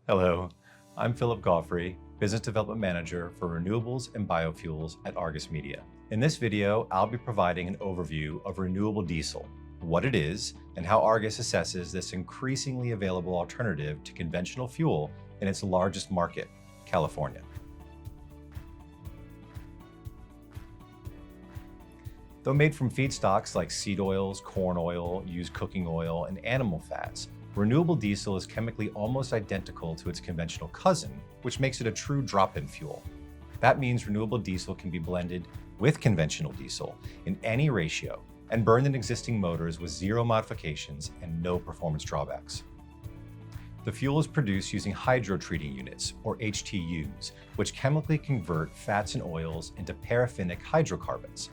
Hello, I'm Philip Goffrey, Business Development Manager for Renewables and Biofuels at Argus Media. In this video, I'll be providing an overview of renewable diesel, what it is, and how Argus assesses this increasingly available alternative to conventional fuel in its largest market, California. Though made from feedstocks like seed oils, corn oil, used cooking oil, and animal fats, renewable diesel is chemically almost identical to its conventional cousin, which makes it a true drop-in fuel. That means renewable diesel can be blended with conventional diesel in any ratio and burned in existing motors with zero modifications and no performance drawbacks. The fuel is produced using hydrotreating units, or HTUs, which chemically convert fats and oils into paraffinic hydrocarbons.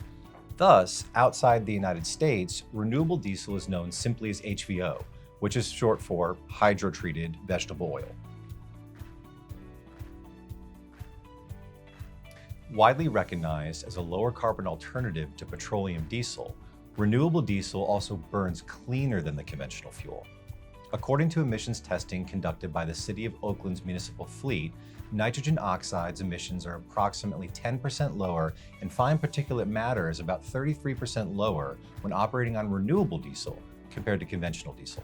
Thus, outside the United States, renewable diesel is known simply as HVO, which is short for hydrotreated vegetable oil. Widely recognized as a lower carbon alternative to petroleum diesel, renewable diesel also burns cleaner than the conventional fuel. According to emissions testing conducted by the City of Oakland's municipal fleet, nitrogen oxides emissions are approximately 10% lower and fine particulate matter is about 33% lower when operating on renewable diesel compared to conventional diesel.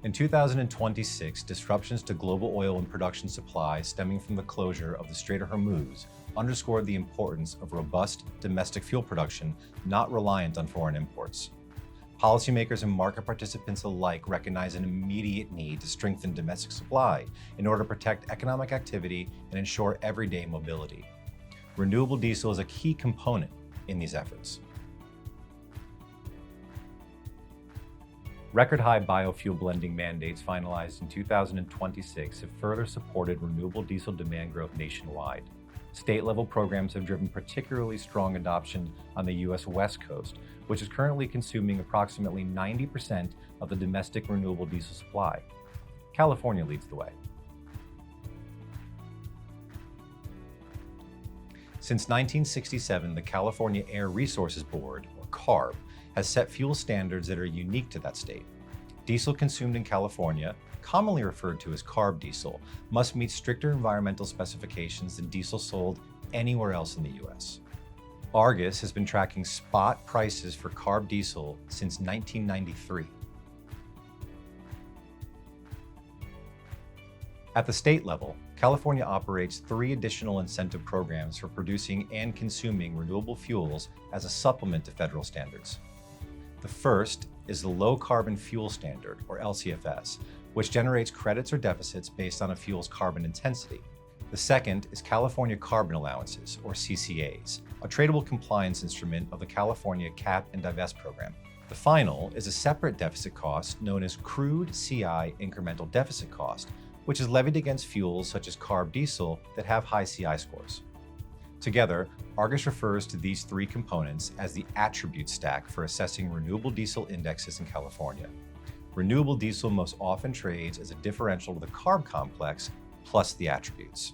In 2026, disruptions to global oil and production supply stemming from the closure of the Strait of Hormuz underscored the importance of robust domestic fuel production not reliant on foreign imports. Policymakers and market participants alike recognize an immediate need to strengthen domestic supply in order to protect economic activity and ensure everyday mobility. Renewable diesel is a key component in these efforts. Record-high biofuel blending mandates finalized in 2026 have further supported renewable diesel demand growth nationwide. State-level programs have driven particularly strong adoption on the U.S. West Coast, which is currently consuming approximately 90% of the domestic renewable diesel supply. California leads the way. Since 1967, the California Air Resources Board, or CARB, has set fuel standards that are unique to that state. Diesel consumed in California, commonly referred to as CARB diesel, must meet stricter environmental specifications than diesel sold anywhere else in the U.S. Argus has been tracking spot prices for CARB diesel since 1993. At the state level, California operates 3 additional incentive programs for producing and consuming renewable fuels as a supplement to federal standards. The first is the Low Carbon Fuel Standard, or LCFS, which generates credits or deficits based on a fuel's carbon intensity. The second is California Carbon Allowances, or CCAs, a tradable compliance instrument of the California Cap and Divest program. The final is a separate deficit cost known as Crude CI Incremental Deficit Cost, which is levied against fuels such as CARB diesel that have high CI scores. Together, Argus refers to these 3 components as the attribute stack for assessing renewable diesel indexes in California. Renewable diesel most often trades as a differential to the CARB complex plus the attributes.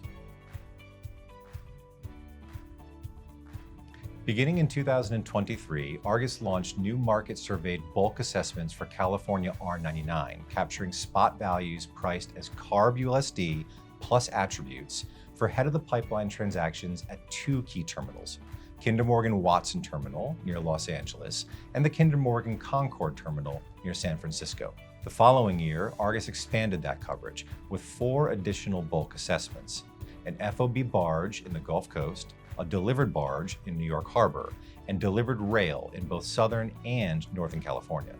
Beginning in 2023, Argus launched new market-surveyed bulk assessments for California R99, capturing spot values priced as CARB ULSD plus attributes for head-of-the-pipeline transactions at 2 key terminals, Kinder Morgan Watson Terminal near Los Angeles and the Kinder Morgan Concord Terminal near San Francisco. The following year, Argus expanded that coverage with 4 additional bulk assessments, an FOB barge in the Gulf Coast, a delivered barge in New York Harbor, and delivered rail in both Southern and Northern California.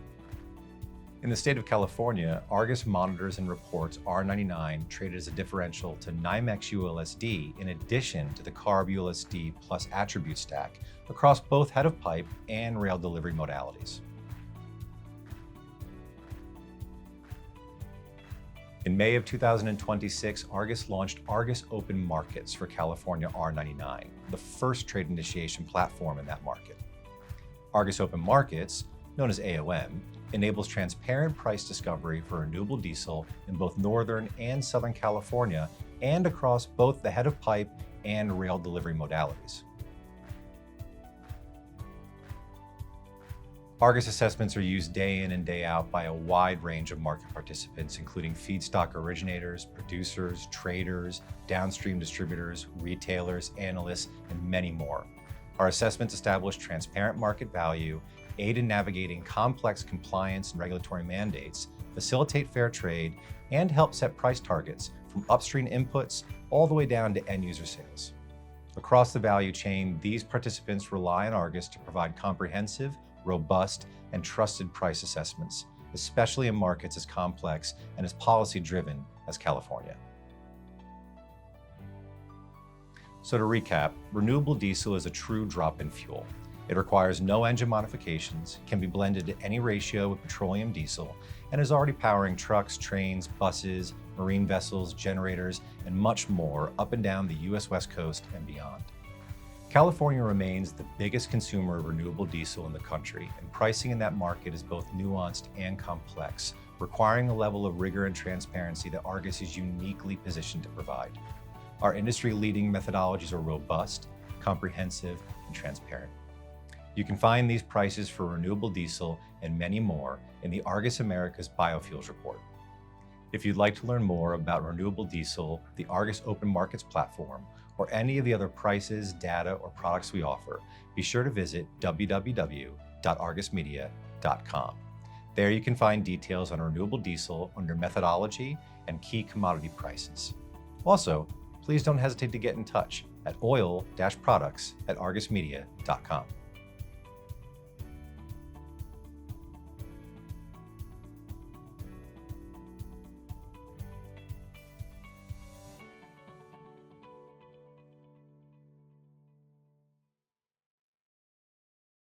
In the state of California, Argus monitors and reports R99 traded as a differential to NYMEX ULSD in addition to the CARB ULSD plus attribute stack across both head-of-pipe and rail delivery modalities. In May of 2026, Argus launched Argus Open Markets for California R99, the first trade initiation platform in that market. Argus Open Markets, known as AOM, enables transparent price discovery for renewable diesel in both Northern and Southern California and across both the head-of-pipe and rail delivery modalities. Argus assessments are used day in and day out by a wide range of market participants, including feedstock originators, producers, traders, downstream distributors, retailers, analysts, and many more. Our assessments establish transparent market value, aid in navigating complex compliance and regulatory mandates, facilitate fair trade, and help set price targets from upstream inputs all the way down to end user sales. Across the value chain, these participants rely on Argus to provide comprehensive, robust, and trusted price assessments, especially in markets as complex and as policy-driven as California. So to recap, renewable diesel is a true drop-in fuel. It requires no engine modifications, can be blended to any ratio with petroleum diesel, and is already powering trucks, trains, buses, marine vessels, generators, and much more up and down the US West Coast and beyond. California remains the biggest consumer of renewable diesel in the country, and pricing in that market is both nuanced and complex, requiring a level of rigor and transparency that Argus is uniquely positioned to provide. Our industry-leading methodologies are robust, comprehensive, and transparent. You can find these prices for renewable diesel and many more in the Argus America's Biofuels Report. If you'd like to learn more about renewable diesel, the Argus Open Markets platform, or any of the other prices, data, or products we offer, be sure to visit www.argusmedia.com. There you can find details on renewable diesel under methodology and key commodity prices. Also, please don't hesitate to get in touch at oil-products@argusmedia.com.